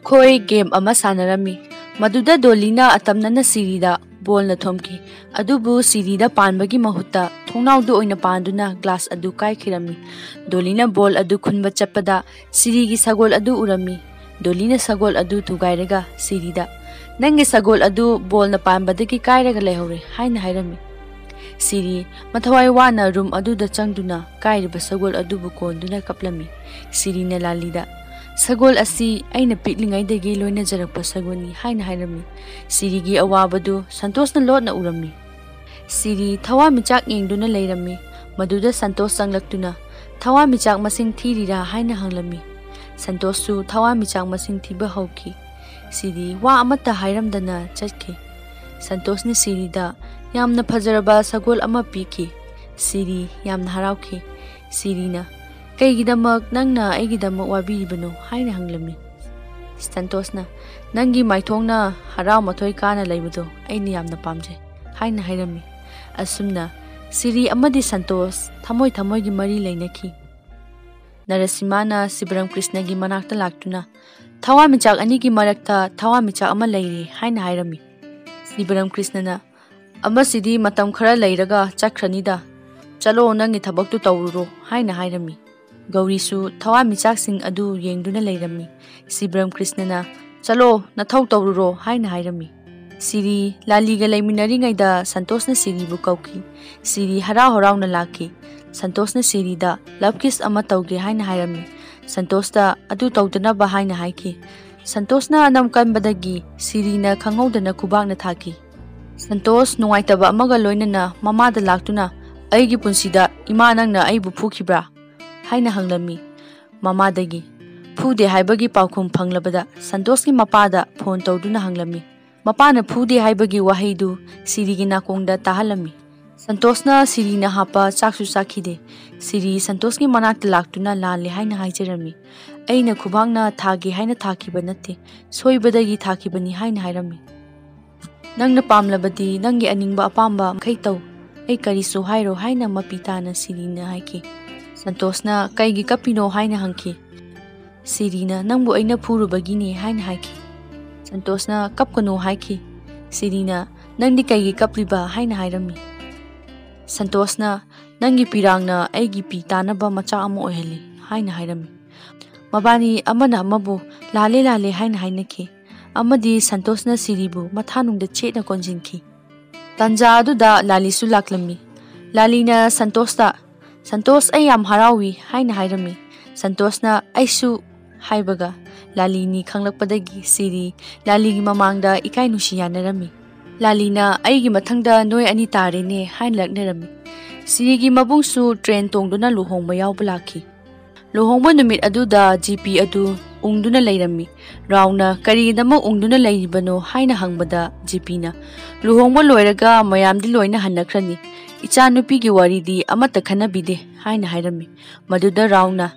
ꯃꯈꯣꯏ ꯒꯦꯝ ꯑꯃ ꯁꯥꯟꯅꯔꯝꯃꯤ꯫ ꯃꯗꯨꯗ ꯗꯣꯂꯤꯅ ꯑꯇꯝꯅꯅ ꯁꯤꯔꯤꯗ ꯕꯣꯜꯅ ꯊꯣꯝꯈꯤ꯫ ꯑꯗꯨꯕꯨ ꯁꯤꯔꯤꯗ ꯄꯥꯟꯕꯒꯤ ꯃꯍꯨꯠꯇ ꯊꯣꯡꯅꯥꯎꯗ ꯑꯣꯏꯅ ꯄꯥꯟꯗꯨꯅ ꯒ꯭ꯂꯥꯁ ꯑꯗꯨ ꯀꯥꯏꯈꯤꯔꯝꯃꯤ꯫ ꯗꯣꯂꯤꯅ ꯕꯣꯜ ꯑꯗꯨ ꯈꯨꯟꯕ ꯆꯠꯄꯗ ꯁꯤꯔꯤꯒꯤ ꯁꯒꯣꯜ ꯑꯗꯨ ꯎꯔꯝꯃꯤ꯫ ꯗꯣꯂꯤꯅ ꯁꯒꯣꯜ ꯑꯗꯨ ꯊꯨꯒꯥꯏꯔꯒ ꯁꯤꯔꯤꯗ "ꯅꯪꯒꯤ ꯁꯒꯣꯜ ꯑꯗꯨ ꯕꯣꯜꯅ ꯄꯥꯟꯕꯗꯒꯤ ꯀꯥꯏꯔꯒ ꯂꯩꯍꯧꯔꯦ" ꯍꯥꯏꯅ ꯍꯥꯏꯔꯝꯃꯤ꯫ ꯁꯤꯔꯤ ꯃꯊꯋꯥꯏ ꯋꯥꯅ ꯔꯨꯝ ꯑꯗꯨꯗ ꯆꯪꯗꯨꯅ ꯀꯥꯏꯔꯤꯕ ꯁꯒꯣꯜ ꯑꯗꯨꯕꯨ ꯀꯣꯟꯗꯨꯅ ꯀꯞꯂꯝꯃꯤ꯫ ꯁꯤꯔꯤꯅ ꯂꯥꯂꯤꯗ "ꯁꯒꯣꯜ ꯑꯁꯤ ꯑꯩꯅ ꯄꯤꯛꯂꯤꯉꯩꯗꯒꯤ ꯂꯣꯏꯅꯖꯔꯛꯄ ꯁꯒꯣꯜꯅꯤ" ꯍꯥꯏꯅ ꯍꯥꯏꯔꯝꯃꯤ꯫ ꯁꯤꯔꯤꯒꯤ ꯑꯋꯥꯕꯗꯨ ꯁꯟꯇꯣꯁꯅ ꯂꯣꯠꯅ ꯎꯔꯝꯃꯤ꯫ ꯁꯤꯔꯤ ꯊꯋꯥꯟꯃꯤꯆꯥꯛ ꯌꯦꯡꯗꯨꯅ ꯂꯩꯔꯝꯃꯤ꯫ ꯃꯗꯨꯗ ꯁꯟꯇꯣꯁ ꯆꯪꯂꯛꯇꯨꯅ "ꯊꯋꯥꯟꯃꯤꯆꯥꯛ ꯃꯁꯤꯡ ꯊꯤꯔꯤꯔꯥ" ꯍꯥꯏꯅ ꯍꯪꯂꯝꯃꯤ꯫ ꯁꯟꯇꯣꯁꯁꯨ ꯊꯋꯥꯟꯃꯤꯆꯥꯛ ꯃꯁꯤꯡ ꯊꯤꯕ ꯍꯧꯈꯤ꯫ ꯁꯤꯔꯤ ꯋꯥ ꯑꯃꯠꯇ ꯍꯥꯏꯔꯝꯗꯅ ꯆꯠꯈꯤ꯫ ꯁꯟꯇꯣꯁꯅ ꯁꯤꯔꯤꯗ ꯌꯥꯝꯅ ꯐꯖꯔꯕ ꯁꯒꯣꯜ ꯑꯃ ꯄꯤꯈꯤ꯫ ꯁꯤꯔꯤ ꯌꯥꯝꯅ ꯍꯔꯥꯎꯈꯤ꯫ ꯁꯤꯔꯤꯅ "ꯀꯩꯒꯤꯗꯃꯛ ꯅꯪꯅ ꯑꯩꯒꯤꯗꯃꯛ ꯋꯥꯕꯤꯔꯤꯕꯅꯣ" ꯍꯥꯏꯅ ꯍꯪꯂꯝꯃꯤ꯫ ꯁꯟꯇꯣꯁꯅ "ꯅꯪꯒꯤ ꯃꯥꯏꯊꯣꯡꯅ ꯍꯔꯥꯎ ꯃꯊꯣꯏ ꯀꯥꯅ ꯂꯩꯕꯗꯣ ꯑꯩꯅ ꯌꯥꯝꯅ ꯄꯥꯝꯖꯩ" ꯍꯥꯏꯅ ꯍꯥꯏꯔꯝꯃꯤ꯫ ꯑꯁꯨꯝꯅ ꯁꯤꯔꯤ ꯑꯃꯗꯤ ꯁꯟꯇꯣꯁ ꯊꯃꯣꯏ ꯊꯃꯣꯏꯒꯤ ꯃꯔꯤ ꯂꯩꯅꯈꯤ꯫ ꯅꯔꯁꯤꯃꯥꯅ ꯁꯤꯕꯔꯥꯝ ꯀ꯭ꯔꯤꯁꯅꯒꯤ ꯃꯅꯥꯛꯇ ꯂꯥꯛꯇꯨꯅ "ꯊꯋꯥꯟꯃꯤꯆꯥꯛ ꯑꯅꯤꯒꯤ ꯃꯔꯛꯇ ꯊꯋꯥꯟꯃꯤꯆꯥꯛ ꯑꯃ ꯂꯩꯔꯦ" ꯍꯥꯏꯅ ꯍꯥꯏꯔꯝꯃꯤ꯫ ꯁꯤꯕꯔꯥꯝ ꯀ꯭ꯔꯤꯁꯅꯅ "ꯑꯃꯁꯤꯗꯤ ꯃꯇꯝ ꯈꯔ ꯂꯩꯔꯒ ꯆꯠꯈ꯭ꯔꯅꯤꯗ, ꯆꯠꯂꯣ ꯅꯪꯒꯤ ꯊꯕꯛꯇꯨ ꯇꯧꯔꯨꯔꯣ" ꯍꯥꯏꯅ ꯍꯥꯏꯔꯝꯃꯤ꯫ ꯒꯧꯔꯤꯁꯨ ꯊꯋꯥꯟꯃꯤꯆꯥꯛꯁꯤꯡ ꯑꯗꯨ ꯌꯦꯡꯗꯨꯅ ꯂꯩꯔꯝꯃꯤ꯫ ꯁꯤꯕꯔꯥꯝ ꯀ꯭ꯔꯤꯁꯅꯅ "ꯆꯠꯂꯣ ꯅꯊꯧ ꯇꯧꯔꯨꯔꯣ" ꯍꯥꯏꯅ ꯍꯥꯏꯔꯝꯃꯤ꯫ ꯁꯤꯔꯤ ꯂꯥꯂꯤꯒ ꯂꯩꯃꯤꯟꯅꯔꯤꯉꯩꯗ ꯁꯟꯇꯣꯁꯅ ꯁꯤꯔꯤꯕꯨ ꯀꯧꯈꯤ꯫ ꯁꯤꯔꯤ ꯍꯔꯥꯎ ꯍꯔꯥꯎꯅ ꯂꯥꯛꯈꯤ꯫ ꯁꯟꯇꯣꯁꯅ ꯁꯤꯔꯤꯗ ꯂꯚ ꯀꯤꯁ ꯑꯃ ꯇꯧꯒꯦ ꯍꯥꯏꯅ ꯍꯥꯏꯔꯝꯃꯤ꯫ ꯁꯟꯇꯣꯁꯇ ꯑꯗꯨ ꯇꯧꯗꯅꯕ ꯍꯥꯏꯅ ꯍꯥꯏꯈꯤ꯫ ꯁꯟꯇꯣꯁꯅ ꯑꯅꯝ ꯀꯟꯕꯗꯒꯤ ꯁꯤꯔꯤꯅ ꯈꯪꯍꯧꯗꯅ ꯈꯨꯕꯥꯛꯅ ꯊꯥꯈꯤ꯫ ꯁꯟꯇꯣꯁ ꯅꯨꯡꯉꯥꯏꯇꯕ ꯑꯃꯒ ꯂꯣꯏꯅꯅ ꯃꯃꯥꯗ ꯂꯥꯛꯇꯨꯅ "ꯑꯩꯒꯤ ꯄꯨꯟꯁꯤꯗ ꯏꯃꯥ ꯅꯪꯅ ꯑꯩꯕꯨ ꯐꯨꯈꯤꯕ꯭ꯔꯥ" ꯍꯥꯏꯅ ꯍꯪꯂꯝꯃꯤ꯫ ꯃꯃꯥꯗꯒꯤ ꯐꯨꯗꯦ ꯍꯥꯏꯕꯒꯤ ꯄꯥꯎꯈꯨꯝ ꯐꯪꯂꯕꯗ ꯁꯟꯇꯣꯁꯀꯤ ꯃꯄꯥꯗ ꯐꯣꯟ ꯇꯧꯗꯨꯅ ꯍꯪꯂꯝꯃꯤ꯫ ꯃꯄꯥꯅ ꯐꯨꯗꯦ ꯍꯥꯏꯕꯒꯤ ꯋꯥꯍꯩꯗꯨ ꯁꯤꯔꯤꯒꯤ ꯅꯥꯀꯣꯡꯗ ꯇꯥꯍꯜꯂꯝꯃꯤ꯫ ꯁꯟꯇꯣꯁꯅ ꯁꯤꯔꯤꯅ ꯍꯥꯞꯄ ꯆꯥꯛꯁꯨ ꯆꯥꯈꯤꯗꯦ꯫ ꯁꯤꯔꯤ ꯁꯟꯇꯣꯁꯀꯤ ꯃꯅꯥꯛꯇ ꯂꯥꯛꯇꯨꯅ ꯂꯥꯜꯂꯦ ꯍꯥꯏꯅ ꯍꯥꯏꯖꯔꯝꯃꯤ꯫ "ꯑꯩꯅ ꯈꯨꯕꯥꯛꯅ ꯊꯥꯒꯦ ꯍꯥꯏꯅ ꯊꯥꯈꯤꯕ ꯅꯠꯇꯦ, ꯁꯣꯏꯕꯗꯒꯤ ꯊꯥꯈꯤꯕꯅꯤ" ꯍꯥꯏꯅ ꯍꯥꯏꯔꯝꯃꯤ꯫ "ꯅꯪꯅ ꯄꯥꯝꯂꯕꯗꯤ ꯅꯪꯒꯤ ꯑꯅꯤꯡꯕ ꯑꯄꯥꯝꯕ ꯃꯈꯩ ꯇꯧ, ꯑꯩ ꯀꯔꯤꯁꯨ ꯍꯥꯏꯔꯣ" ꯍꯥꯏꯅ ꯃꯄꯤ ꯇꯥꯅ ꯁꯤꯔꯤꯅ ꯍꯥꯏꯈꯤ꯫ ꯁꯟꯇꯣꯁꯅ "ꯀꯩꯒꯤ ꯀꯞꯄꯤꯅꯣ" ꯍꯥꯏꯅ ꯍꯪꯈꯤ꯫ ꯁꯤꯔꯤꯅ "ꯅꯪꯕꯨ ꯑꯩꯅ ꯐꯨꯔꯨꯕꯒꯤꯅꯦ" ꯍꯥꯏꯅ ꯍꯥꯏꯈꯤ꯫ ꯁꯟꯇꯣꯁꯅ "ꯀꯞꯀꯅꯨ" ꯍꯥꯏꯈꯤ꯫ ꯁꯤꯔꯤꯅ "ꯅꯪꯗꯤ ꯀꯩꯒꯤ ꯀꯞꯂꯤꯕ" ꯍꯥꯏꯅ ꯍꯥꯏꯔꯝꯃꯤ꯫ ꯁꯟꯇꯣꯁꯅ "ꯅꯪꯒꯤ ꯄꯤꯔꯥꯡꯅ ꯑꯩꯒꯤ ꯄꯤ ꯇꯥꯅꯕ ꯃꯆꯥꯛ ꯑꯃ ꯑꯣꯏꯍꯜꯂꯤ" ꯍꯥꯏꯅ ꯍꯥꯏꯔꯝꯃꯤ꯫ ꯃꯕꯥꯅꯤ ꯑꯃꯅ ꯑꯃꯕꯨ "ꯂꯥꯜꯂꯦ ꯂꯥꯜꯂꯦ" ꯍꯥꯏꯅ ꯍꯥꯏꯅꯈꯤ꯫ ꯑꯃꯗꯤ ꯁꯟꯇꯣꯁꯅ ꯁꯤꯔꯤꯕꯨ ꯃꯊꯥꯅꯨꯡꯗ ꯆꯦꯠꯅ ꯀꯣꯟꯁꯤꯟꯈꯤ꯫ ꯇꯥꯟꯖꯥ ꯑꯗꯨꯗ ꯂꯥꯂꯤꯁꯨ ꯂꯥꯛꯂꯝꯃꯤ꯫ ꯂꯥꯂꯤꯅ ꯁꯟꯇꯣꯁꯇ "ꯁꯟꯇꯣꯁ ꯑꯩ ꯌꯥꯝ ꯍꯔꯥꯎꯏ" ꯍꯥꯏꯅ ꯍꯥꯏꯔꯝꯃꯤ꯫ ꯁꯟꯇꯣꯁꯅ "ꯑꯩꯁꯨ" ꯍꯥꯏꯕꯒ ꯂꯥꯂꯤꯅꯤ ꯈꯪꯂꯛꯄꯗꯒꯤ ꯁꯤꯔꯤ ꯂꯥꯂꯤꯒꯤ ꯃꯃꯥꯡꯗ ꯏꯀꯥꯏ ꯅꯨꯡꯁꯤ ꯌꯥꯅꯔꯝꯃꯤ꯫ ꯂꯥꯂꯤꯅ "ꯑꯩꯒꯤ ꯃꯊꯪꯗ ꯅꯣꯏ ꯑꯅꯤ ꯇꯥꯔꯦꯅꯦ" ꯍꯥꯏꯅ ꯂꯛꯅꯔꯝꯃꯤ꯫ ꯁꯤꯔꯤꯒꯤ ꯃꯕꯨꯡꯁꯨ ꯇ꯭ꯔꯦꯟ ꯇꯣꯡꯗꯨꯅ ꯂꯨꯍꯣꯡꯕ ꯌꯥꯎꯕ ꯂꯥꯛꯈꯤ꯫ ꯂꯨꯍꯣꯡꯕ ꯅꯨꯃꯤꯠ ꯑꯗꯨꯗ ꯖꯤꯄꯤ ꯑꯗꯨ ꯎꯪꯗꯨꯅ ꯂꯩꯔꯝꯃꯤ꯫ ꯔꯥꯎꯅ "ꯀꯔꯤꯒꯤꯗꯃꯛ ꯎꯪꯗꯨꯅ ꯂꯩꯔꯤꯕꯅꯣ" ꯍꯥꯏꯅ ꯍꯪꯕꯗ ꯖꯤꯄꯤꯅ "ꯂꯨꯍꯣꯡꯕ ꯂꯣꯏꯔꯒ ꯃꯌꯥꯝꯗꯤ ꯂꯣꯏꯅ ꯍꯟꯅꯈ꯭ꯔꯅꯤ, ꯏꯆꯥꯅꯨꯄꯤꯒꯤ ꯋꯥꯔꯤꯗꯤ ꯑꯃꯠꯇ ꯈꯟꯅꯕꯤꯗꯦ" ꯍꯥꯏꯅ ꯍꯥꯏꯔꯝꯃꯤ꯫ ꯃꯗꯨꯗ ꯔꯥꯎꯅ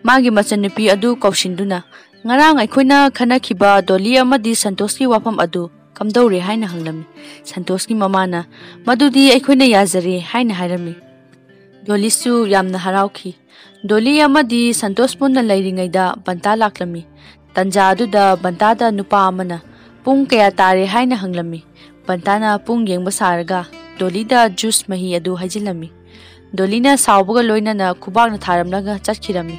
ꯃꯥꯒꯤ ꯃꯆꯟꯅꯨꯄꯤ ꯑꯗꯨ ꯀꯧꯁꯤꯟꯗꯨꯅ "ꯉꯔꯥꯡ ꯑꯩꯈꯣꯏꯅ ꯈꯟꯅꯈꯤꯕ ꯗꯣꯂꯤ ꯑꯃꯗꯤ ꯁꯟꯇꯣꯁꯀꯤ ꯋꯥꯐꯝ ꯑꯗꯨ ꯀꯝꯗꯧꯔꯦ" ꯍꯥꯏꯅ ꯍꯪꯂꯝꯃꯤ꯫ ꯁꯟꯇꯣꯁꯀꯤ ꯃꯃꯥꯅ "ꯃꯗꯨꯗꯤ ꯑꯩꯈꯣꯏꯅ ꯌꯥꯖꯔꯦ" ꯍꯥꯏꯅ ꯍꯥꯏꯔꯝꯃꯤ꯫ ꯗꯣꯂꯤꯁꯨ ꯌꯥꯝꯅ ꯍꯔꯥꯎꯈꯤ꯫ ꯗꯣꯂꯤ ꯑꯃꯗꯤ ꯁꯟꯇꯣꯁ ꯄꯨꯟꯅ ꯂꯩꯔꯤꯉꯩꯗ ꯕꯟꯇꯥ ꯂꯥꯛꯂꯝꯃꯤ꯫ ꯇꯥꯟꯖꯥ ꯑꯗꯨꯗ ꯕꯟꯇꯥꯗ ꯅꯨꯄꯥ ꯑꯃꯅ "ꯄꯨꯡ ꯀꯌꯥ ꯇꯥꯔꯦ" ꯍꯥꯏꯅ ꯍꯪꯂꯝꯃꯤ꯫ ꯕꯟꯇꯥꯅ ꯄꯨꯡ ꯌꯦꯡꯕ ꯁꯥꯔꯒ ꯗꯣꯂꯤꯗ ꯖꯨꯁ ꯃꯍꯤ ꯑꯗꯨ ꯍꯩꯖꯤꯜꯂꯝꯃꯤ꯫ ꯗꯣꯂꯤꯅ ꯁꯥꯎꯕꯒ ꯂꯣꯏꯅꯅ ꯈꯨꯕꯥꯛꯅ ꯊꯥꯔꯝꯂꯒ ꯆꯠꯈꯤꯔꯝꯃꯤ꯫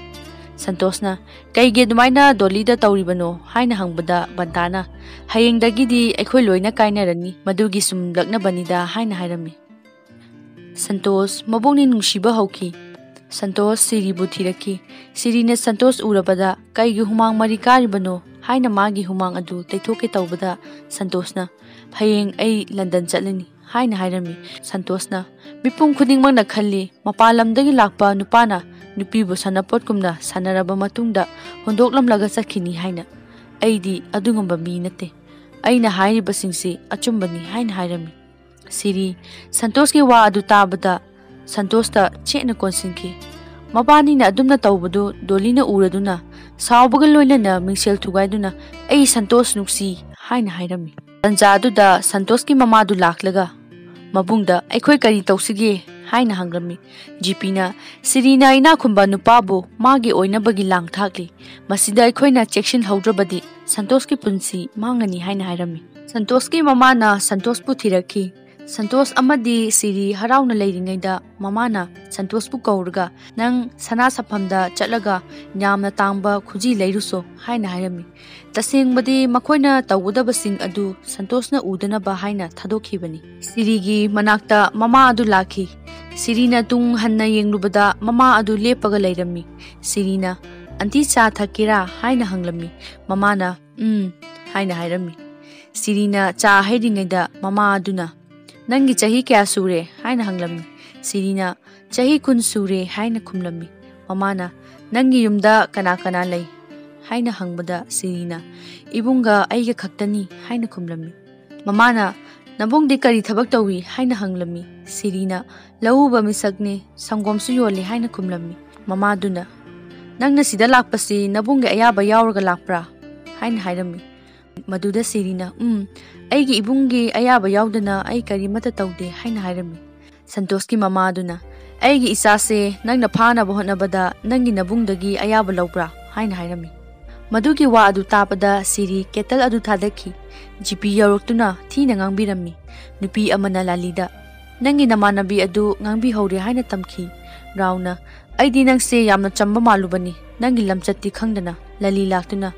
ꯁꯟꯇꯣꯁꯅ "ꯀꯩꯒꯤ ꯑꯗꯨꯃꯥꯏꯅ ꯗꯣꯂꯤꯗ ꯇꯧꯔꯤꯕꯅꯣ" ꯍꯥꯏꯅ ꯍꯪꯕꯗ ꯕꯟꯇꯥꯅ "ꯍꯌꯦꯡꯗꯒꯤꯗꯤ ꯑꯩꯈꯣꯏ ꯂꯣꯏꯅ ꯀꯥꯏꯅꯔꯅꯤ, ꯃꯗꯨꯒꯤ ꯁꯨꯝ ꯂꯛꯅꯕꯅꯤꯗ" ꯍꯥꯏꯅ ꯍꯥꯏꯔꯝꯃꯤ꯫ ꯁꯟꯇꯣꯁ ꯃꯕꯨꯛꯅꯤꯡ ꯅꯨꯡꯁꯤꯕ ꯍꯧꯈꯤ꯫ ꯁꯟꯇꯣꯁ ꯁꯤꯔꯤꯕꯨ ꯊꯤꯔꯛꯈꯤ꯫ ꯁꯤꯔꯤꯅ ꯁꯟꯇꯣꯁ ꯎꯔꯕꯗ "ꯀꯩꯒꯤ ꯍꯨꯃꯥꯡ ꯃꯔꯤ ꯀꯥꯔꯤꯕꯅꯣ" ꯍꯥꯏꯅ ꯃꯥꯒꯤ ꯍꯨꯃꯥꯡ ꯑꯗꯨ ꯇꯩꯊꯣꯛꯀꯦ ꯇꯧꯕꯗ ꯁꯟꯇꯣꯁꯅ "ꯍꯌꯦꯡ ꯑꯩ ꯂꯟꯗꯟ ꯆꯠꯂꯅꯤ" ꯍꯥꯏꯅ ꯍꯥꯏꯔꯝꯃꯤ꯫ ꯁꯟꯇꯣꯁꯅ "ꯃꯤꯄꯨꯝ ꯈꯨꯗꯤꯡꯃꯛꯅ ꯈꯜꯂꯤ ꯃꯄꯥꯟ ꯂꯝꯗꯒꯤ ꯂꯥꯛꯄ ꯅꯨꯄꯥꯅ ꯅꯨꯄꯤꯕꯨ ꯁꯥꯟꯅꯄꯣꯠꯀꯨꯝꯅ ꯁꯥꯟꯅꯔꯕ ꯃꯇꯨꯡꯗ ꯍꯨꯟꯗꯣꯛꯂꯝꯂꯒ ꯆꯠꯈꯤꯅꯤ ꯍꯥꯏꯅ꯫ ꯑꯩꯗꯤ ꯑꯗꯨꯒꯨꯝꯕ ꯃꯤ ꯅꯠꯇꯦ, ꯑꯩꯅ ꯍꯥꯏꯔꯤꯕꯁꯤꯡꯁꯤ ꯑꯆꯨꯝꯕꯅꯤ" ꯍꯥꯏꯅ ꯍꯥꯏꯔꯝꯃꯤ꯫ ꯁꯤꯔꯤ ꯁꯟꯇꯣꯁꯀꯤ ꯋꯥ ꯑꯗꯨ ꯇꯥꯕꯗ ꯁꯟꯇꯣꯁꯇ ꯆꯦꯠꯅ ꯀꯣꯟꯁꯤꯟꯈꯤ꯫ ꯃꯕꯥꯅꯤꯅ ꯑꯗꯨꯝꯅ ꯇꯧꯕꯗꯨ ꯗꯣꯂꯤꯅ ꯎꯔꯗꯨꯅ ꯁꯥꯎꯕꯒ ꯂꯣꯏꯅꯅ ꯃꯤꯡꯁꯦꯜ ꯊꯨꯒꯥꯏꯗꯨꯅ "ꯑꯩ ꯁꯟꯇꯣꯁ ꯅꯨꯡꯁꯤ" ꯍꯥꯏꯅ ꯍꯥꯏꯔꯝꯃꯤ꯫ ꯇꯥꯟꯖꯥ ꯑꯗꯨꯗ ꯁꯟꯇꯣꯁꯀꯤ ꯃꯃꯥꯗꯨ ꯂꯥꯛꯂꯒ ꯃꯕꯨꯡꯗ "ꯑꯩꯈꯣꯏ ꯀꯔꯤ ꯇꯧꯁꯤꯒꯦ" haina hangrammi. GPna Sirina ina khumba nupabu magi oinabagi langthakli. Masida aikoina chekshin haudrabadi Santos ki punsi mangani haina hairami. Santos ki mamana Santos pu thiraki. Santos amadi Siri harauna leiringaida mamana Santos pu kaurga nang sana saphamda chatlaga nyamna tangba khuji leiruso haina hairami. Tasengmadi makoina tawudabasing adu Santosna udanaba haina thadokhibani. Sirigi manakta mama adu lakhi. Sirina tung hanna yenglubada mama adu lepaga leirami. Sirina anti cha thakira haina hanglami. Mamana haina hairami. Sirina cha hairingaida mama aduna Nangi chahi kya sure haina hanglami. Sirina chahi kun sure haina khumlami. Mamana nangi yumda kana kana lay haina hangbada Sirina ibunga aiga khaktani haina khumlami. Mamana nabung de kari thabak tawi haina hanglami. Sirina lauba misakne sangomsu yole haina khumlami. Mama duna nangna sida lakpasi nabung ge ayaba yawraga lakpra haina hairami. Maduda Sirina aigi ibungi ayaba yaudana ai kari mata taude haina hairami. Santos ki mama aduna aigi isase nangna phana bohonabada nangi nabungdagi ayaba laubra haina hairami. Madugi wa adu tapada Siri ketal adu thadaki. GP yaroktuna thina ngangbirami. Nupi amana lalida nangi namanabi adu ngangbi hore haina tamki. Rauna aidi nangse yamna chamba malubani nangi lamchatti khangdana lali laktuna.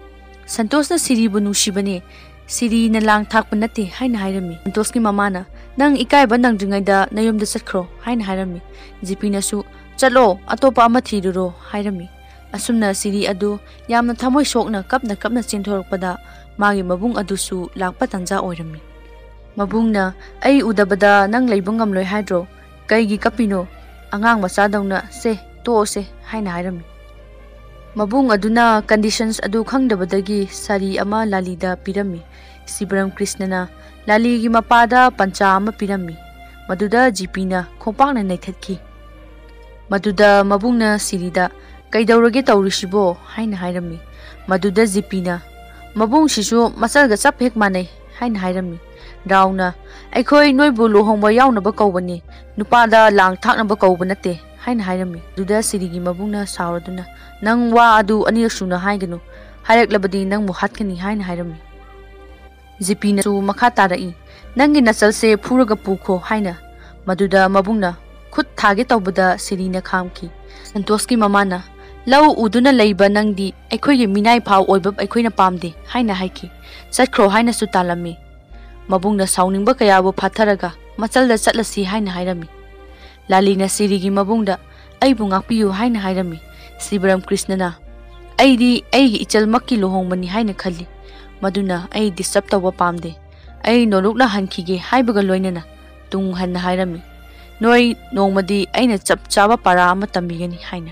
Santosna Siri bu nushibane. Siri na lang thakpa nate haina hairami. Santos ki mamana nang ikaiba nangdringaida nayumda chatkro haina hairami. GP nasu chalo atopa ama thiruro hairami. Asumna Siri adu yamna thamoi sokna kapna chenthorokpada magi mabung adusu lakpa tanja oirami. Mabungna ai udabada nang leiba ngamloi haidro kaigi kapino angang macha dauna se to se haina hairami. Mabung aduna conditions adu khangdabadagi sari ama lalida pirami. Sibaram Krishnana laligi mapada pancha ama pirami. Maduda GPna khopakna naithatki. Maduda mabungna Sirida kaidaurage taurishibo haina hairami. Maduda GPna mabung shisu masalga chap hek manai haina hairami. Rauna aikhoi noibu lohongba yaunaba kaubani nupada lang thaknaba kauba nate haina hairami. Duda Sirigi mabungna sauraduna nang wa adu anirsuna haiganu haireklabadi nang mu hatkani haina hairami. GPna su makha tarai nangi nasalse phuraga pukho haina. Maduda mabungna khut thage tawbada Sirina khamki. Santos ki mamana lau uduna leiba nangdi aikhoige minai phau oibab aikhoina pamde haina haiki. Chatkro haina su talami. Mabungna sauningba kayabu phatharaga machalda chatlasi haina hairami. Lalina Sirigi mabungda aibu ngakpiyu haina hairami. Sibaram Krishnana aidi aigi ichalmakki lohongbani haina khalli. Maduna ai disturb tawba pamde. Ai nolukna hankhige haibaga loinana tung hanna hairami. Noi nongmadi aina chap chaba para ama tambigani haina.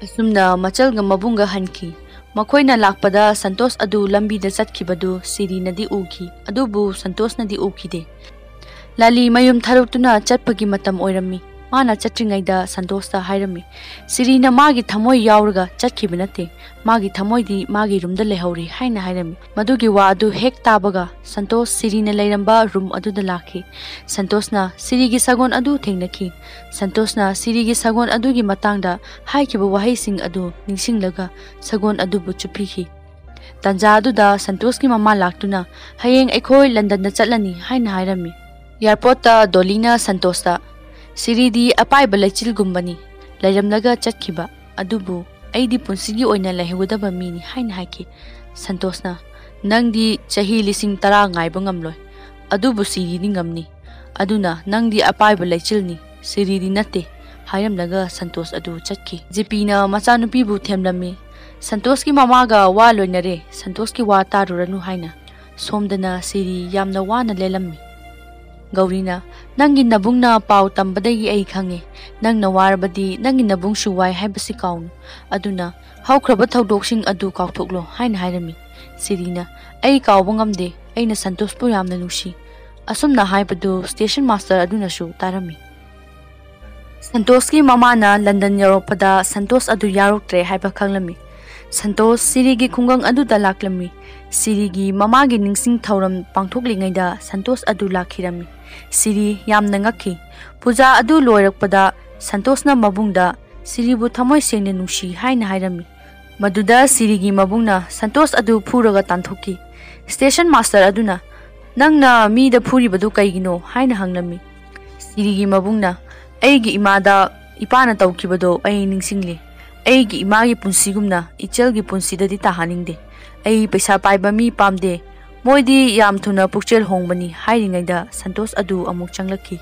Asumna machalga mabunga hanki. Makoina lakpada Santos adu lambi da chatkibadu Sirina di uki. Adubu Santos na di ukide. Lali mayum tharuktuna chatpagi matam oirami. Mana chatringaida Santos ta hairami. Sirina magi thamoi yauraga chatkibinate. Magi thamoi di magi room da lehauri haina hairami. Madugi wa adu hek tabaga Santos Sirina leiramba room adu da lakhi. Santos na Sirigi sagon adu thengnaki. Santos na Sirigi sagon adu gi matangda haikiba wahai sing adu ningsinglaga sagon adu bu chupikhi. Tanja adu da Santos ki mama laktuna hayeng aikhoi London na chatlani haina hairami. Airport ta Dolina Santos ta Siridi apai balaichil gumbani lairamnaga chatkiba adubu aidi punsigi oina lahewudaba mini haina haiki. Santos na nangdi chahi lising tara ngaiba ngamloi adubu Siridi ngamni aduna nangdi apai balaichilni Siridi nate hayamnaga Santos adu chatki. GPna machanupi bu themlami. Santos ki mamaga wa loinare Santos ki wa taruranu haina. Somdana Siri yamna wana lelammi. Gaurina nangi nabungna pau tambadagi ai khange nangna warbadi nangi nabung shuwai haibasi kaunu aduna haukraba thaudoksing adu kauthoklo haina hairami. Sirina ai kauba ngamde aina Santos pu yamna nushi asumna haibadu station master aduna shu tarami. Santos ki mamana London yaropada Santos adu yaroktre haiba khanglami. Santosh Sirigi khungang aduda laklammi. Sirigi mamagi ningsing thauram pangthoklingaida Santosh adu lakhirami. Siri yamna ngakhi. Puja adu loirakpada Santoshna mabungda Siribu thamoi sengna nungsi haina hairami. Maduda Sirigi mabungna Santosh adu phuraga tanthoki. Station master aduna nangna mi da phuri badu kaigino haina hanglami. Sirigi mabungna aigi imada ipana tawkibado ai ningsingli. Aigi imagi punsigumna ichelgi punsidadi tahaningde. Ai paisa paiba mi pamde. Moidi yam thuna pukchel hongbani hairingaida Santosh adu amuk changlaki.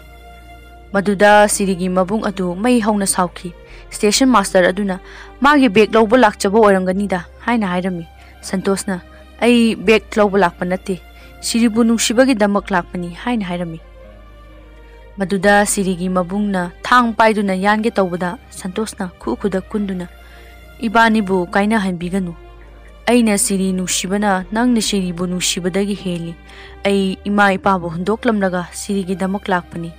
Maduda Sirigi mabung adu mai hauna sauki. Station master aduna magi bag lawba lakchabo oranganida haina hairami. Santoshna ai bag lawba lakpa nate. Siribu nungsibagi damak lakpani haina hairami. Maduda Sirigi mabungna thang paiduna yange tawbada Santoshna khuda kunduna ibanibu kaina hanbiganu. Aina Siri nungsibana nangna Siribu nungsibadagi heli. Ai ima ipabu hundoklamlaga Sirigi damak lakpani.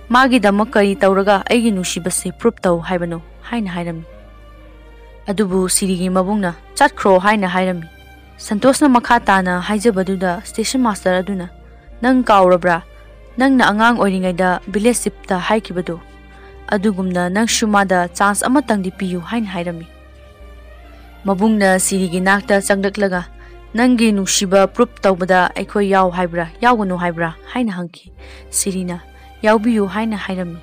Magi damak kari tawraga aigi nungsibase proof taw haibano haina hairami. Adubu Sirigi mabungna chatkro haina hairami. Santoshna makha tana haijabaduda station master aduna nang kaurabra nangna angang oiringaida village sipta haikibado adugumna nang shumada chance amatangdi piyu haina hairami. Mabungna Sirigi nakta changdaklaga nangi nungshiba proof tawbada aikhoi yaw haibra yawganu haibra haina hangki. Sirina yawbiyu haina hairami.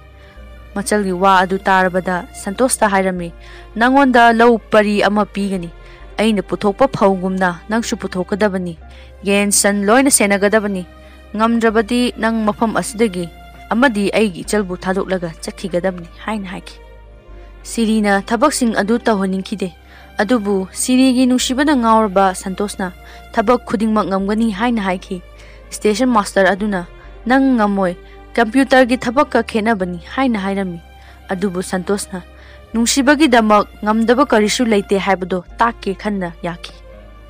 Machalgi wa adu tarabada Santoshta hairami nangonda law pari ama pigani. Aina puthokpa phawgumna nangsu puthokadabani. Yen san loina senagadabani. Ngamdrabadi nang mafam asidagi amadi aigi chalbu thadoklaga chakhigadabani haina haiki. Sirina thabaksing adu tawhaningkide. Adubu Sirigi nungsibana ngawrba Santoshna thabak khudingmak ngamgani haina haiki. Station master aduna nang ngamoi computer gi thabak ka khenabani haina hairami. Adubu Santoshna nungsibagi damak ngamdaba karisu leite haibado takke khanna yaki.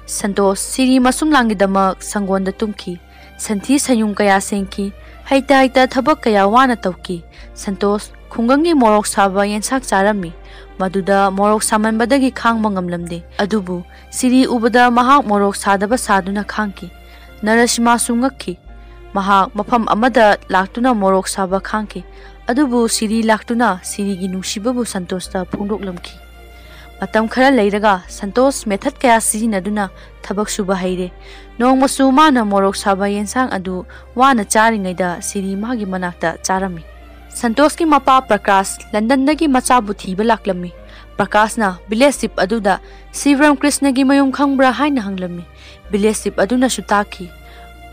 Santosh Siri masumlangi damak sangonda tumki. Santhi sayung kaya sengki haita thabak kaya wana tawki. Santosh khungangi morok saba yensak charami. Maduda morok samanbadagi khangba ngamlamde. Adubu Siri ubada mahak morok sadaba saduna khangki. Narashima sungakki. Mahak mafam amada laktuna morok saba khangki. Adubu Siri laktuna Sirigi nungsibabu Santoshta phungdoklamki. Matam khara leiraga Santosh method kaya sijinaduna thabak suba haire. Nongmasu mana morok saba yensang adu wana charingaida Siri magi manakta charami. Santoshki mapa Prakash London dagi machabu thiba laklami. Prakashna village sip aduda Sivram Krishna gi mayum khangbra haina hanglami. Village sip aduna sutaki.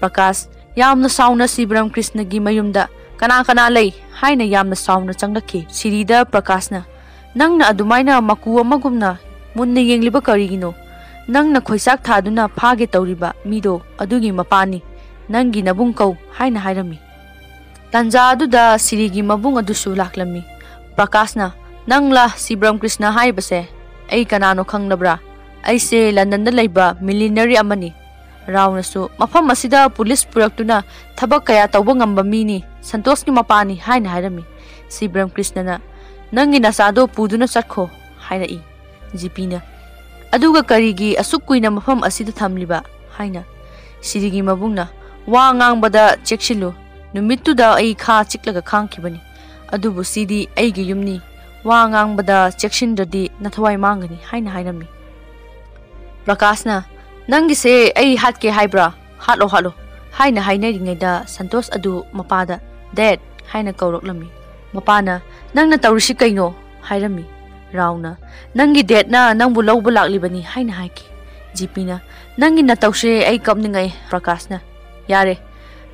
Prakash yamna sauna Sivram Krishna gi mayumda kana lay haina yamna sauna changlaki. Sirida Prakashna nangna adumaina maku amagumna munna yengliba karigino. Nangna khoisak thaduna phage tawriba mido adugi mapani. Nangi nabung kau haina hairami. Tanja aduda Sirigi mabung adusu laklami. Prakashna nangla Sivram Krishna haibase ai kanano khangnabra. Aise London da laiba millionaire amani. Raunasu mafam asida police puraktuna thabak kaya tawba ngamba mini Santoshki mapani haina hairami. Sivram Krishna na nangi nasado puduna chakho haina i. Jipina aduga karigi asuk kuina mafam asida thamliba haina. Sirigi mabungna wa ngangbada chekshilu numittuda ai kha chiklaga khangkibani. Adubu Sidi aigi yumni wa ngangbada chekshindradi nathawai mangani haina hairami. Prakashna nangi se ai hatke haibra hatlo haina hainaringaida Santosh adu mapada dad haina kauroklami. Mapana nangna tawrishi kaino hairami. Rauna nangi dad na nangbu lawba laklibani haina haiki. Jipina nangi na tawse ai kapningai. Prakashna yare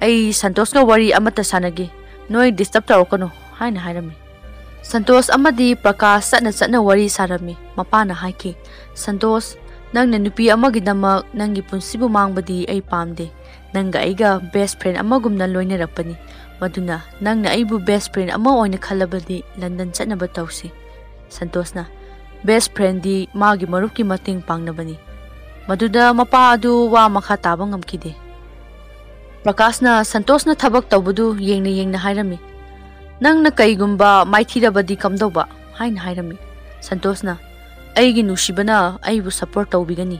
ai Santosh ka wari amata sanagi noi disturb tawkano haina hairami. Santosh amadi Prakash satna wari sarami. Mapana haiki. Santosh nangna nupi amagidamak nangi punsibu mangbadi ai pamde. Nangga aiga best friend amagumna loinarakpani. Maduna nangna aibu best friend ama oina khalabadi London chatnaba tawsi. Santoshna best friend di magi marupki mating pangnabani. Maduda mapa adu wa makha taba ngamkide. Prakashna Santoshna thabak tawbudu yengna hairami. Nangna kaigumba maithirabadi kamdawba haina hairami. Santoshna ꯑꯩꯒꯤ ꯅꯨꯡꯁꯤꯕꯅ ꯑꯩꯕꯨ support ꯇꯧꯕꯤꯒꯅꯤ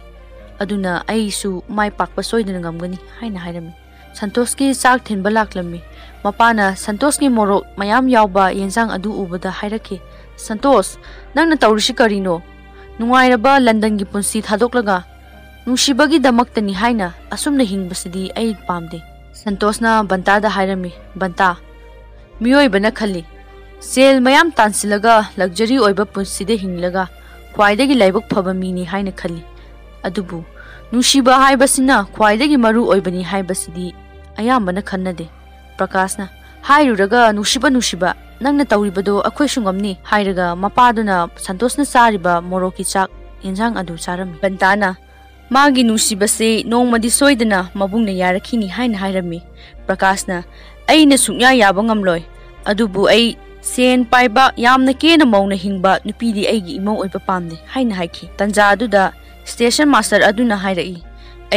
ꯑꯗꯨꯅ ꯑꯩꯁꯨ ꯃꯥꯏ ꯄꯥꯛꯄ ꯁꯣꯏꯗꯅ ꯉꯝꯒꯅꯤ ꯍꯥꯏꯅ ꯍꯥꯏꯔꯝꯃꯤ ꯁꯟꯇꯣꯁꯀꯤ ꯆꯥꯛ ꯊꯤꯟꯕ ꯂꯥꯛꯂꯝꯃꯤ ꯃꯄꯥꯅ ꯁꯟꯇꯣꯁꯀꯤ ꯃꯣꯔꯣꯛ ꯃꯌꯥꯝ ꯌꯥꯎꯕ ꯌꯦꯟꯖꯥꯡ ꯑꯗꯨ ꯎꯕꯗ ꯍꯥꯏꯔꯛꯈꯤ ꯁꯟꯇꯣꯁ ꯅꯪꯅ ꯇꯧꯔꯤꯁꯤ ꯀꯔꯤꯅꯣ ꯅꯨꯡꯉꯥꯏꯔꯕ ꯂꯟꯗꯟꯒꯤ ꯄꯨꯟꯁꯤ ꯊꯥꯗꯣꯛꯂꯒ ꯅꯨꯡꯁꯤꯕꯒꯤꯗꯃꯛꯇꯅꯤ ꯍꯥꯏꯅ ꯑꯁꯨꯝꯅ ꯍꯤꯡꯕꯁꯤꯗꯤ ꯑꯩ ꯄꯥꯝꯗꯦ ꯁꯟꯇꯣꯁꯅ ꯕꯟꯇꯥꯗ ꯍꯥꯏꯔꯝꯃꯤ ꯕꯟꯇꯥ ꯃꯤꯑꯣꯏꯕꯅ ꯈꯜꯂꯤ ꯁꯦꯜ ꯃꯌꯥꯝ ꯇꯥꯟꯁꯤꯜꯂꯒ ꯂꯛꯖꯔꯤ ꯑꯣꯏꯕ ꯄꯨꯟꯁꯤꯗ ꯍꯤꯡꯂꯒ ꯈ꯭ꯋꯥꯏꯗꯒꯤ ꯂꯥꯏꯕꯛ ꯐꯕ ꯃꯤꯅꯤ ꯍꯥꯏꯅ ꯈꯜꯂꯤ ꯑꯗꯨꯕꯨ ꯅꯨꯡꯁꯤꯕ ꯍꯥꯏꯕꯁꯤꯅ ꯈ꯭ꯋꯥꯏꯗꯒꯤ ꯃꯔꯨ ꯑꯣꯏꯕꯅꯤ ꯍꯥꯏꯕꯁꯤꯗꯤ ꯑꯌꯥꯝꯕꯅ ꯈꯟꯅꯗꯦ ꯄ꯭ꯔꯀꯥꯁꯅ ꯍꯥꯏꯔꯨꯔꯒ ꯅꯨꯡꯁꯤꯕ ꯅꯪꯅ ꯇꯧꯔꯤꯕꯗꯣ ꯑꯩꯈꯣꯏꯁꯨ ꯉꯝꯅꯤ ꯍꯥꯏꯔꯒ ꯃꯄꯥꯗꯨꯅ ꯁꯟꯇꯣꯁꯅ ꯆꯥꯔꯤꯕ ꯃꯣꯔꯣꯛꯀꯤ ꯆꯥꯛ ꯌꯦꯟꯖꯥꯡ ꯑꯗꯨ ꯆꯥꯔꯝꯃꯤ ꯕꯟꯇꯥꯅ ꯃꯥꯒꯤ ꯅꯨꯡꯁꯤꯕꯁꯦ ꯅꯣꯡꯃꯗꯤ ꯁꯣꯏꯗꯅ ꯃꯕꯨꯡꯅ ꯌꯥꯔꯛꯈꯤꯅꯤ ꯍꯥꯏꯅ ꯍꯥꯏꯔꯝꯃꯤ ꯄ꯭ꯔꯀꯥꯁꯅ ꯑꯩꯅ ꯁꯨꯛꯌꯥ ꯌꯥꯕ ꯉꯝꯂꯣꯏ ꯑꯗꯨꯕꯨ ꯑꯩ ꯁꯦꯟ ꯄꯥꯏꯕ ꯌꯥꯝꯅ ꯀꯦꯅ ꯃꯧꯅ ꯍꯤꯡꯕ ꯅꯨꯄꯤꯗꯤ ꯑꯩꯒꯤ ꯏꯃꯧ ꯑꯣꯏꯕ ꯄꯥꯝꯗꯦ ꯍꯥꯏꯅ ꯍꯥꯏꯈꯤ ꯇꯟꯖꯥ ꯑꯗꯨꯗ ꯁ꯭ꯇꯦꯁꯟ ꯃꯥꯁꯇꯔ ꯑꯗꯨꯅ ꯍꯥꯏꯔꯛꯏ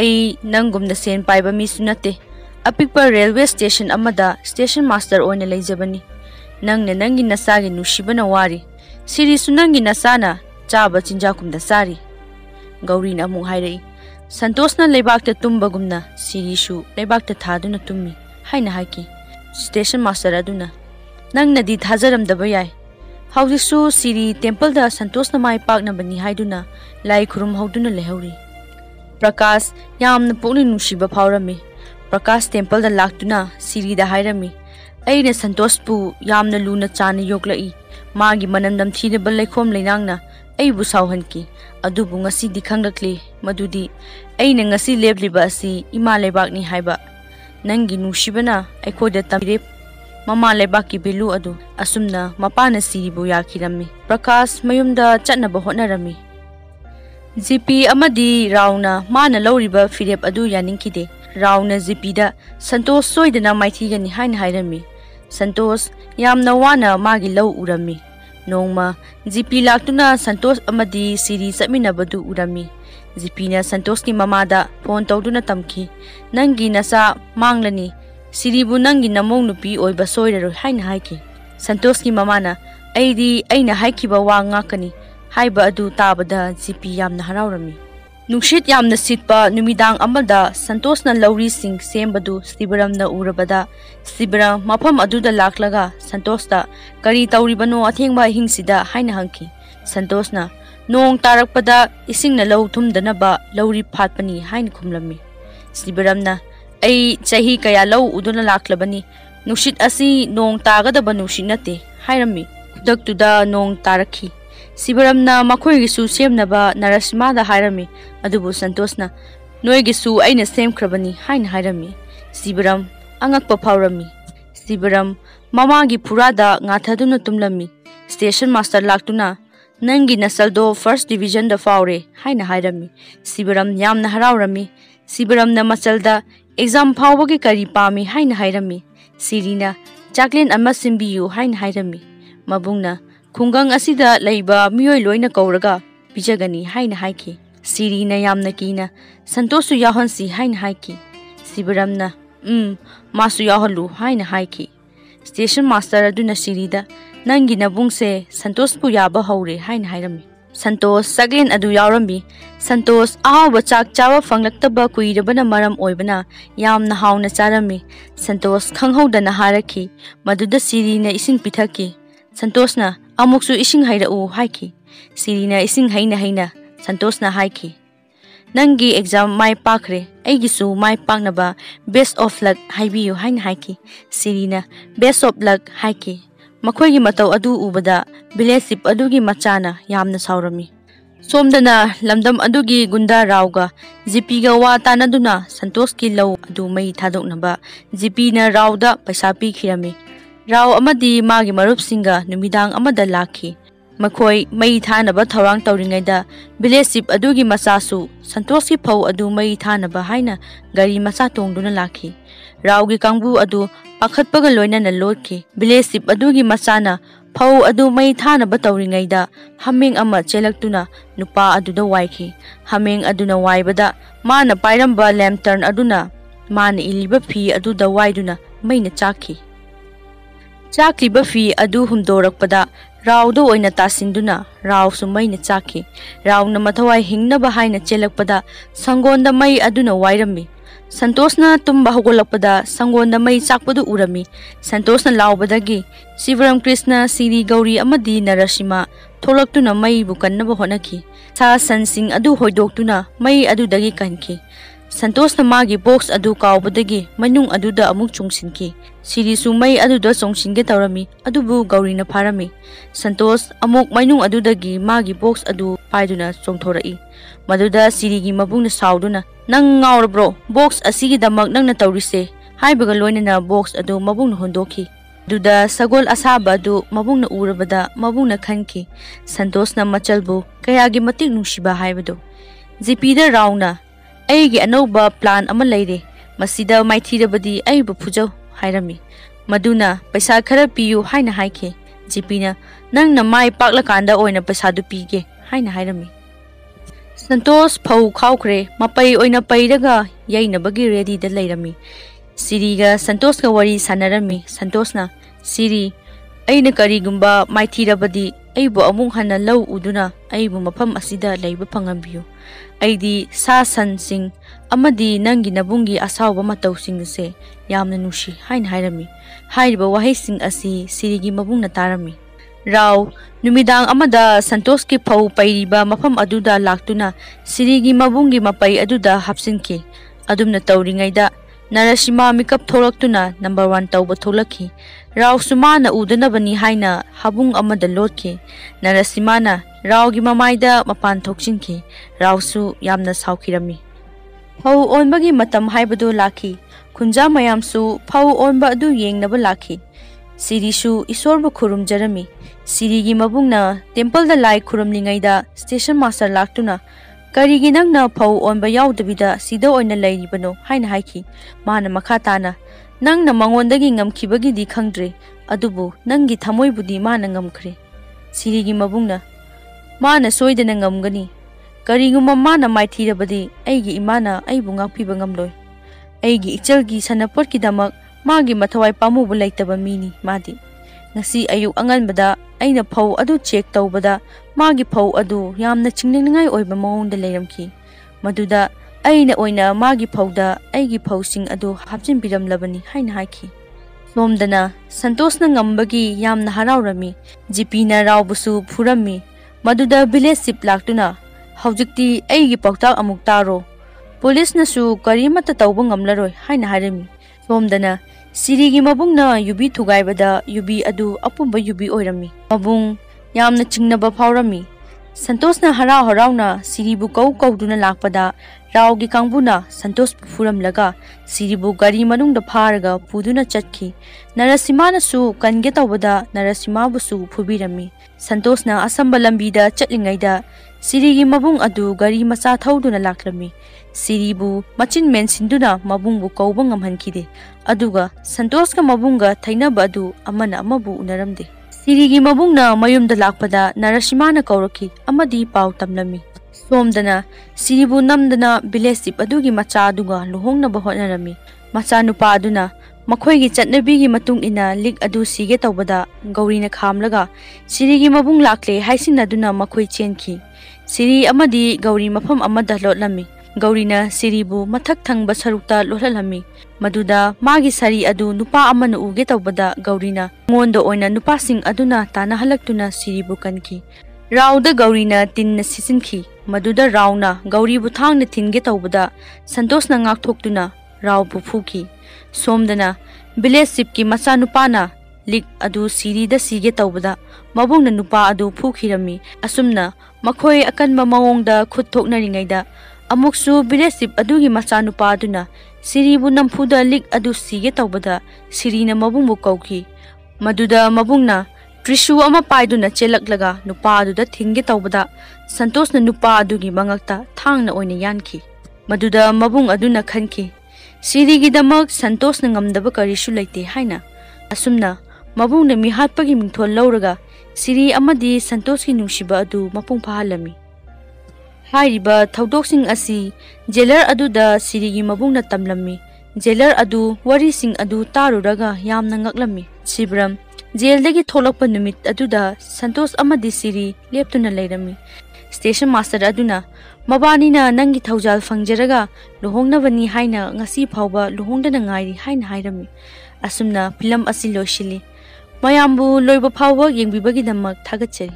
ꯑꯩ ꯅꯪꯒꯨꯝꯅ ꯁꯦꯟ ꯄꯥꯏꯕ ꯃꯤꯁꯨ ꯅꯠꯇꯦ ꯑꯄꯤꯛꯄ ꯔꯦꯜꯋꯦ ꯁ꯭ꯇꯦꯁꯟ ꯑꯃꯗ ꯁ꯭ꯇꯦꯁꯟ ꯃꯥꯁꯇꯔ ꯑꯣꯏꯅ ꯂꯩꯖꯕꯅꯤ ꯅꯪꯅ ꯅꯪꯒꯤ ꯅꯆꯥꯒꯤ ꯅꯨꯡꯁꯤꯕꯅ ꯋꯥꯔꯤ ꯁꯤꯔꯤꯁꯨ ꯅꯪꯒꯤ ꯅꯆꯥꯅ ꯆꯥꯕ ꯆꯤꯟꯖꯥꯛꯀꯨꯝꯅ ꯆꯥꯔꯤ ꯒꯧꯔꯤꯅ ꯑꯃꯨꯛ ꯍꯥꯏꯔꯛꯏ ꯁꯟꯇꯣꯁꯅ ꯂꯩꯕꯥꯛꯇ ꯇꯨꯝꯕꯒꯨꯝꯅ ꯁꯤꯔꯤꯁꯨ ꯂꯩꯕꯥꯛꯇ ꯊꯥꯗꯨꯅ ꯇꯨꯝꯃꯤ ꯍꯥꯏꯅ ꯍꯥꯏꯈꯤ ꯁ꯭ꯇꯦꯁꯟ ꯃꯥꯁꯇꯔ ꯑꯗꯨꯅ ꯅꯪꯅꯗꯤ ꯊꯥꯖꯔꯝꯗꯕ ꯌꯥꯏ ꯍꯧꯖꯤꯛꯁꯨ ꯁꯤꯔꯤ ꯇꯦꯝꯄꯜꯗ ꯁꯟꯇꯣꯁꯅ ꯃꯥꯏ ꯄꯥꯛꯅꯕꯅꯤ ꯍꯥꯏꯗꯨꯅ ꯂꯥꯏ ꯈꯨꯔꯨꯝꯍꯧꯗꯨꯅ ꯂꯩꯍꯧꯔꯤ ꯄ꯭ꯔꯀꯥꯁ ꯌꯥꯝꯅ ꯄꯨꯛꯅꯤꯡ ꯅꯨꯡꯁꯤꯕ ꯐꯥꯎꯔꯝꯃꯤ ꯄ꯭ꯔꯀꯥꯁ ꯇꯦꯝꯄꯜꯗ ꯂꯥꯛꯇꯨꯅ ꯁꯤꯔꯤꯗ ꯍꯥꯏꯔꯝꯃꯤ ꯑꯩꯅ ꯁꯟꯇꯣꯁꯄꯨ ꯌꯥꯝꯅ ꯂꯨꯅ ꯆꯥꯟꯅ ꯌꯣꯛꯂꯛꯏ ꯃꯥꯒꯤ ꯃꯅꯝ ꯅꯝꯊꯤꯔꯕ ꯂꯩꯈꯣꯝ ꯂꯩꯅꯥꯡꯅ ꯑꯩꯕꯨ ꯁꯥꯎꯍꯟꯈꯤ ꯑꯗꯨꯕꯨ ꯉꯁꯤꯗꯤ ꯈꯪꯂꯛꯂꯤ ꯃꯗꯨꯗꯤ ꯑꯩꯅ ꯉꯁꯤ ꯂꯦꯞꯂꯤꯕ ꯑꯁꯤ ꯏꯃꯥ ꯂꯩꯕꯥꯛꯅꯤ ꯍꯥꯏꯕ ꯅꯪꯒꯤ ꯅꯨꯡꯁꯤꯕꯅ ꯑꯩꯈꯣꯏꯗ ꯇꯝꯕꯤꯔꯦ ꯃꯃꯥ ꯂꯩꯕꯥꯛꯀꯤ ꯚꯦꯂꯨ ꯑꯗꯨ ꯑꯁꯨꯝꯅ ꯃꯄꯥꯅ ꯁꯤꯔꯤꯕꯨ ꯌꯥꯈꯤꯔꯝꯃꯤ ꯄ꯭ꯔꯀꯥꯁ ꯃꯌꯨꯝꯗ ꯆꯠꯅꯕ ꯍꯣꯠꯅꯔꯝꯃꯤ ꯖꯤꯄꯤ ꯑꯃꯗꯤ ꯔꯥꯎꯅ ꯃꯥꯅ ꯂꯧꯔꯤꯕ ꯐꯤꯔꯦꯞ ꯑꯗꯨ ꯌꯥꯅꯤꯡꯈꯤꯗꯦ ꯔꯥꯎꯅ ꯖꯤꯄꯤꯗ ꯁꯟꯇꯣꯁ ꯁꯣꯏꯗꯅ ꯃꯥꯏꯊꯤꯒꯅꯤ ꯍꯥꯏꯅ ꯍꯥꯏꯔꯝꯃꯤ ꯁꯟꯇꯣꯁ ꯌꯥꯝꯅ ꯋꯥꯅ ꯃꯥꯒꯤ ꯂꯧ ꯎꯔꯝꯃꯤ ꯅꯣꯡꯃ ꯖꯤꯄꯤ ꯂꯥꯛꯇꯨꯅ ꯁꯟꯇꯣꯁ ꯑꯃꯗꯤ ꯁꯤꯔꯤ ꯆꯠꯃꯤꯟꯅꯕꯗꯨ ꯎꯔꯝꯃꯤ ꯖꯤꯄꯤꯅ ꯁꯟꯇꯣꯁꯀꯤ ꯃꯃꯥꯗ ꯐꯣꯟ ꯇꯧꯗꯨꯅ ꯇꯝꯈꯤ ꯅꯪꯒꯤ ꯅꯆꯥ ꯃꯥꯡꯂꯅꯤ ꯁꯤꯔꯤꯕꯨ ꯅꯪꯒꯤ ꯅꯃꯧ ꯅꯨꯄꯤ ꯑꯣꯏꯕ ꯁꯣꯏꯔꯔꯣꯏ ꯍꯥꯏꯅ ꯍꯥꯏꯈꯤ ꯁꯟꯇꯣꯁꯀꯤ ꯃꯃꯥꯅ ꯑꯩꯗꯤ ꯑꯩꯅ ꯍꯥꯏꯈꯤꯕ ꯋꯥ ꯉꯥꯛꯀꯅꯤ ꯍꯥꯏꯕ ꯑꯗꯨ ꯇꯥꯕꯗ ꯖꯤꯄꯤ ꯌꯥꯝꯅ ꯍꯔꯥꯎꯔꯝꯃꯤ ꯅꯨꯡꯁꯤꯠ ꯌꯥꯝꯅ ꯁꯤꯠꯄ ꯅꯨꯃꯤꯗꯥꯡ ꯑꯃꯗ ꯁꯟꯇꯣꯁꯅ ꯂꯧꯔꯤꯁꯤꯡ ꯁꯦꯝꯕꯗꯨ ꯁꯤꯕꯔꯝꯅ ꯎꯔꯕꯗ ꯁꯤꯕꯔꯝ ꯃꯐꯝ ꯑꯗꯨꯗ ꯂꯥꯛꯂꯒ ꯁꯟꯇꯣꯁꯇ ꯀꯔꯤ ꯇꯧꯔꯤꯕꯅꯣ ꯑꯊꯦꯡꯕ ꯑꯍꯤꯡꯁꯤꯗ ꯍꯥꯏꯅ ꯍꯪꯈꯤ ꯁꯟꯇꯣꯁꯅ ꯅꯣꯡ ꯇꯥꯔꯛꯄꯗ ꯏꯁꯤꯡꯅ ꯂꯧ ꯊꯨꯝꯗꯅꯕ ꯂꯧꯔꯤ ꯐꯥꯠꯄꯅꯤ ꯍꯥꯏꯅ ꯈꯨꯝꯂꯝꯃꯤ ꯁꯤꯕꯔꯝꯅ ꯑꯩ ꯆꯍꯤ ꯀꯌꯥ ꯂꯧ ꯎꯗꯨꯅ ꯂꯥꯛꯂꯕꯅꯤ ꯅꯨꯡꯁꯤꯠ ꯑꯁꯤ ꯅꯣꯡ ꯇꯥꯒꯗꯕ ꯅꯨꯡꯁꯤꯠ ꯅꯠꯇꯦ ꯍꯥꯏꯔꯝꯃꯤ ꯈꯨꯗꯛꯇꯨꯗ ꯅꯣꯡ ꯇꯥꯔꯛꯈꯤ ꯁꯤꯕꯔꯝꯅ ꯃꯈꯣꯏꯒꯤꯁꯨ ꯁꯦꯝꯅꯕ ꯅꯔꯁꯤꯃꯥꯗ ꯍꯥꯏꯔꯝꯃꯤ ꯑꯗꯨꯕꯨ ꯁꯟꯇꯣꯁꯅ ꯅꯣꯏꯒꯤꯁꯨ ꯑꯩꯅ ꯁꯦꯝꯈ꯭ꯔꯕꯅꯤ ꯍꯥꯏꯅ ꯍꯥꯏꯔꯝꯃꯤ ꯁꯤꯕꯔꯝ ꯑꯉꯛꯄ ꯐꯥꯎꯔꯝꯃꯤ ꯁꯤꯕꯔꯝ ꯃꯃꯥꯒꯤ ꯐꯨꯔꯥꯗ ꯉꯥꯊꯗꯨꯅ ꯇꯨꯝꯂꯝꯃꯤ ꯁ꯭ꯇꯦꯁꯟ ꯃꯥꯁꯇꯔ ꯂꯥꯛꯇꯨꯅ ꯅꯪꯒꯤ ꯅꯁꯜꯗꯣ ꯐꯥꯔꯁꯠ ꯗꯤꯚꯤꯖꯟꯗ ꯐꯥꯎꯔꯦ ꯍꯥꯏꯅ ꯍꯥꯏꯔꯝꯃꯤ ꯁꯤꯕꯔꯝ ꯌꯥꯝꯅ ꯍꯔꯥꯎꯔꯝꯃꯤ ꯁꯤꯕꯔꯝꯅ ꯃꯆꯜꯗ ꯑꯦꯛꯖꯥꯝ ꯐꯥꯎꯕꯒꯤ ꯀꯔꯤ ꯄꯥꯝꯃꯤ ꯍꯥꯏꯅ ꯍꯥꯏꯔꯝꯃꯤ ꯁꯤꯔꯤꯅ ꯆꯥꯛꯂꯦꯟ ꯑꯃ ꯁꯤꯟꯕꯤꯌꯨ ꯍꯥꯏꯅ ꯍꯥꯏꯔꯝꯃꯤ ꯃꯕꯨꯡꯅ ꯈꯨꯡꯒꯪ ꯑꯁꯤꯗ ꯂꯩꯕ ꯃꯤꯑꯣꯏ ꯂꯣꯏꯅ ꯀꯧꯔꯒ ꯄꯤꯖꯒꯅꯤ ꯍꯥꯏꯅ ꯍꯥꯏꯈꯤ ꯁꯤꯔꯤꯅ ꯌꯥꯝꯅ ꯀꯤꯅ ꯁꯟꯇꯣꯁꯁꯨ ꯌꯥꯎꯍꯟꯁꯤ ꯍꯥꯏꯅ ꯍꯥꯏꯈꯤ ꯁꯤꯕꯔꯝꯅ ꯃꯥꯁꯨ ꯌꯥꯎꯍꯜꯂꯨ ꯍꯥꯏꯅ ꯍꯥꯏꯈꯤ ꯁ꯭ꯇꯦꯁꯟ ꯃꯥꯁꯇꯔ ꯑꯗꯨꯅ ꯁꯤꯔꯤꯗ ꯅꯪꯒꯤ ꯅꯕꯨꯡꯁꯦ ꯁꯟꯇꯣꯁꯄꯨ ꯌꯥꯕ ꯍꯧꯔꯦ ꯍꯥꯏꯅ ꯍꯥꯏꯔꯝꯃꯤ ꯁꯟꯇꯣꯁ ꯆꯥꯛꯂꯦꯟ ꯑꯗꯨ ꯌꯥꯎꯔꯝꯃꯤ ꯁꯟꯇꯣꯁ ꯑꯍꯥꯎꯕ ꯆꯥꯛ ꯆꯥꯕ ꯐꯪꯂꯛꯇꯕ ꯀꯨꯏꯔꯕꯅ ꯃꯔꯝ ꯑꯣꯏꯕꯅ ꯌꯥꯝꯅ ꯍꯥꯎꯅ ꯆꯥꯔꯝꯃꯤ ꯁꯟꯇꯣꯁ ꯈꯪꯍꯧꯗꯅ ꯍꯥꯔꯛꯈꯤ ꯃꯗꯨꯗ ꯁꯤꯔꯤꯅ ꯏꯁꯤꯡ ꯄꯤꯊꯛꯈꯤ ꯁꯟꯇꯣꯁꯅ ꯑꯃꯨꯛꯁꯨ ꯏꯁꯤꯡ ꯍꯩꯔꯛꯎ ꯍꯥꯏꯈꯤ ꯁꯤꯔꯤꯅ ꯏꯁꯤꯡ ꯍꯩꯅ ꯍꯩꯅ ꯁꯟꯇꯣꯁꯅ ꯍꯥꯏꯈꯤ ꯅꯪꯒꯤ ꯑꯦꯛꯖꯥꯝ ꯃꯥꯏ ꯄꯥꯛꯈ꯭ರೆ ꯑꯩꯒꯤꯁꯨ ꯃꯥꯏ ꯄꯥꯛꯅꯕ ꯕꯦꯁ ꯑꯣꯐ ꯂꯛ ꯍꯥꯏꯕꯤꯌꯨ ꯍꯥꯏꯅ ꯍꯥꯏꯈꯤ ꯁꯤꯔꯤꯅ ꯕꯦꯁ ꯑꯣꯐ ꯂꯛ ꯍꯥꯏꯈꯤ ꯃꯈꯣꯏꯒꯤ ꯃꯇꯧ ꯑꯗꯨ ꯎꯕꯗ ꯚꯤꯂꯦꯖ ꯆꯤꯞ ꯑꯗꯨꯒꯤ ꯃꯆꯥꯅ ꯌꯥꯝꯅ ꯁꯥꯎꯔꯝꯃꯤ ꯁꯣꯝꯗꯅ ꯂꯝꯗꯝ ꯑꯗꯨꯒꯤ ꯒꯨꯟꯗꯥ ꯔꯥꯎꯒ ꯖꯤꯄꯤꯒ ꯋꯥ ꯇꯥꯟꯅꯗꯨꯅ ꯁꯟꯇꯣꯁꯀꯤ ꯂꯧ ꯑꯗꯨ ꯃꯩ ꯊꯥꯗꯣꯛꯅꯕ ꯖꯤꯄꯤꯅ ꯔꯥꯎꯗ ꯄꯩꯁꯥ ꯄꯤꯈꯤꯔꯝꯃꯤ ꯔꯥꯎ ꯑꯃꯗꯤ ꯃꯥꯒꯤ ꯃꯔꯨꯞꯁꯤꯡꯒ ꯅꯨꯃꯤꯗꯥꯡ ꯑꯃꯗ ꯂꯥꯛꯈꯤ ꯃꯈꯣꯏ ꯃꯩ ꯊꯥꯅꯕ ꯊꯧꯔꯥꯡ ꯇꯧꯔꯤꯉꯩꯗ ꯚꯤꯂꯦꯖ ꯆꯤꯞ ꯑꯗꯨꯒꯤ ꯃꯆꯥꯁꯨ ꯁꯟꯇꯣꯁꯀꯤ ꯐꯧ ꯑꯗꯨ ꯃꯩ ꯊꯥꯅꯕ ꯍꯥꯏꯅ ꯒꯥꯔꯤ ꯃꯆꯥ ꯇꯣꯡꯗꯨꯅ ꯂꯥꯛꯈꯤ ꯔꯥꯎꯒꯤ ꯀꯥꯡꯕꯨ ꯑꯗꯨ ꯄꯥꯈꯠꯄꯒ ꯂꯣꯏꯅꯅ ꯂꯣꯠꯈꯤ ꯚꯤꯂꯦꯖ ꯆꯤꯞ ꯑꯗꯨꯒꯤ ꯃꯆꯥꯅ ꯐꯧ ꯑꯗꯨ ꯃꯩ ꯊꯥꯅꯕ ꯇꯧꯔꯤꯉꯩꯗ ꯍꯥꯃꯦꯡ ꯑꯃ ꯆꯦꯜꯂꯛꯇꯨꯅ ꯅꯨꯄꯥ ꯑꯗꯨꯗ ꯋꯥꯏꯈꯤ ꯍꯥꯃꯦꯡ ꯑꯗꯨꯅ ꯋꯥꯏꯕꯗ ꯃꯥꯅ ꯄꯥꯏꯔꯝꯕ ꯂꯦꯝꯇꯔꯟ ꯑꯗꯨꯅ ꯃꯥꯅ ꯏꯜꯂꯤꯕ ꯐꯤ ꯑꯗꯨꯗ ꯋꯥꯏꯗꯨꯅ ꯃꯩꯅ ꯆꯥꯛꯈꯤ ꯆꯥꯛꯂꯤꯕ ꯐꯤ ꯑꯗꯨ ꯍꯨꯝꯗꯣꯔꯛꯄꯗ Raoda oina tasinduna Rao su mai na chaki. Rao na mathawai hingnaba haina chelakpada sangonda mai aduna wairami. Santosna tumba hogolakpada sangonda mai chakpadu urami. Santosna laubadagi Sivaram Krishna Siri Gauri amadi Narasimha tholaktuna mai bu kannaba honaki. Sa sansing adu hoidoktuna mai adudagi kanki. Santosna magi box adu kaubadagi manung aduda amuk chungsinki. Siri su mai aduda chongsinge tawrami adubu Gauri na pharami. Santos amuk manung adudagi magi box adu paiduna chongthorai. Maduda Siri gi mabungna sauduna nang ngaurabro box asigi damak nangna tawrise haibaga loinana box adu mabungna hondoki. Duda sagol asaba adu mabungna urabada mabungna khanki. Santosna machalbu kayagi matik nungshiba haibado. Jipida Rauna Aigi anauba plan ama leire masida maithirabadi aibu phujau hairami. Maduna paisa khara piyu haina haike. Jipina nangna mai paklakanda oina paisa du pige haina hairami. Santos phau khawkre mapai oina pairaga yainabagi ready da leirami. Siri ga Santos ka wari sanarami. Santosna Siri aina karigumba maithirabadi aibu amung hana lau uduna aibu mafam asida leiba phangambiyu. Aidi sa sansing amadi nangi nabungi asawba matawsing se yamna nushi hain hairami. Hairiba wahaising asi Sirigi mabungna tarami. Rao numidang amada Santos ki phau pairiba mafam aduda laktuna Sirigi mabungi mapai aduda hapsinki. Adumna tawringaida Narasimha mikap tholaktuna number 1 tawba tholaki. Rao sumana udanabani haina habung amada lotki. Narasimha na Rao gi mamaida mapan thoksinki. Rao su yamna saukirami. Phau onbagi matam haibadu laki. Kunja mayam su phau onba adu yengnaba laki. Siri su isorba khurumjarami. Siri gi mabungna temple da lai khurumlingaida station master laktuna karigi nangna phau onba yaudabida sida oina lairibano haina haiki. Mana makhatana nangna mangondagi ngamkhibagi di khangdre adubu nangi thamoibudi mana ngamkhre. Siri gi mabungna Mana soidana ngamgani. Kariguma mana maithirabadi aigi imana aibu ngakpiba ngamloi. Aigi ichalgi sanapotki damak magi mathawai pamubu leitaba mini madi. Ngasi ayuk anganbada aina phau adu check tawbada magi phau adu yamna chingningai oiba maungda leiramki. Maduda aina oina magi phauda aigi phausing adu hapchinbiramlabani haina haiki. Somdana Santosna ngambagi yamna haraurami. Jipina Raobusu phurami. Maduda village sip laktuna haujikti aigi pautak amuk taro. Police na su karimata tawba ngamlaroi haina harami. Somdana Sirigi mabungna yubi thugaibada yubi adu apumba yubi oirami. Mabung yamna chingnaba phaurami. Santosna harau harauna Siribu kauduna lakpada Rao gi kangbuna Santos furamlaga Siribu gari manungda pharaga puduna chatki. Narasimha na su kange tawbada Narasimha bu su phubirami. Santosna asamba lambida chatlingaida Sirigi mabung adu gari macha thauduna laklami. Siribu machin mensinduna mabungbu kauba ngamhankide. Aduga Santos ka mabunga thainaba adu amana amabu unaramde. Sirigi mabungna mayumda lakpada Narasimha na kauraki amadi pau tamlami. Somdana Siribu namdana bilesip adugi macha aduga luhongnaba hotnarami. Macha nupa aduna makhoigi chatnabigi matung ina lik adu sige tawbada Gauri na khamlaga Sirigi mabung lakle haisinaduna makhoi chenki. Siri amadi Gauri mafam amada lotlami. Gauri na Siribu mathak thangba sarukta lotlalami. Maduda magi sari adu nupa amana uge tawbada Gauri na ngondo oina nupa sing aduna tana halaktuna Siribu kanki. Rauda Gauri na tin na sisinki. Maduda Rao na Gauri bu thang na tinge tawbada Santos na ngakthokduna Rao bu phuki. Somdana village sipki macha nupa na lik adu Sirida sige tawbada mabung na nupa adu phukirami. Asumna makhoi akanba mawongda khut thoknaringaida amuksu village sip adugi macha nupa aduna Siribu nampuda lik adu sige tawbada Sirina mabung bu kauki. Maduda mabungna Trishu ama paiduna chelaklaga nupa aduda thinge tawbada Santos na nupa adugi mangakta thang na oina yanki. Maduda mabung aduna khanki. Sirigi damak Santos na ngamdaba karishu leite haina. Asumna mabung na mihatpagi mingthol lauraga Siri amadi Santos ki nungshiba adu mapung pahalami. Hairiba thaudoksing asi jailer aduda Sirigi mabung na tamlami. Jailer adu wari sing adu taruraga yamna ngaklami. Sibram ꯖꯦꯜꯗꯒꯤ ꯊꯣꯛꯂꯛꯄ ꯅꯨꯃꯤꯠ ꯑꯗꯨꯗ ꯁꯟꯇꯣꯁ ꯑꯃꯗꯤ ꯁꯤꯔꯤ ꯂꯦꯞꯇꯨꯅ ꯂꯩꯔꯝꯃꯤ꯫ Station master ꯑꯗꯨꯅ ꯃꯕꯥꯅꯤꯅ ꯅꯪꯒꯤ ꯊꯧꯖꯥꯜ ꯐꯪꯖꯔꯒ ꯂꯨꯍꯣꯡꯅꯕꯅꯤ ꯍꯥꯏꯅ ꯉꯁꯤ ꯐꯥꯎꯕ ꯂꯨꯍꯣꯡꯗꯅ ꯉꯥꯏꯔꯤ ꯍꯥꯏꯅ ꯍꯥꯏꯔꯝꯃꯤ꯫ ꯑꯁꯨꯝꯅ ꯐꯤꯂꯝ ꯑꯁꯤ ꯂꯣꯏꯁꯤꯜꯂꯤ꯫ ꯃꯌꯥꯝꯕꯨ ꯂꯣꯏꯕ ꯐꯥꯎꯕ ꯌꯦꯡꯕꯤꯕꯒꯤꯗꯃꯛ ꯊꯥꯒꯠꯆꯔꯤ꯫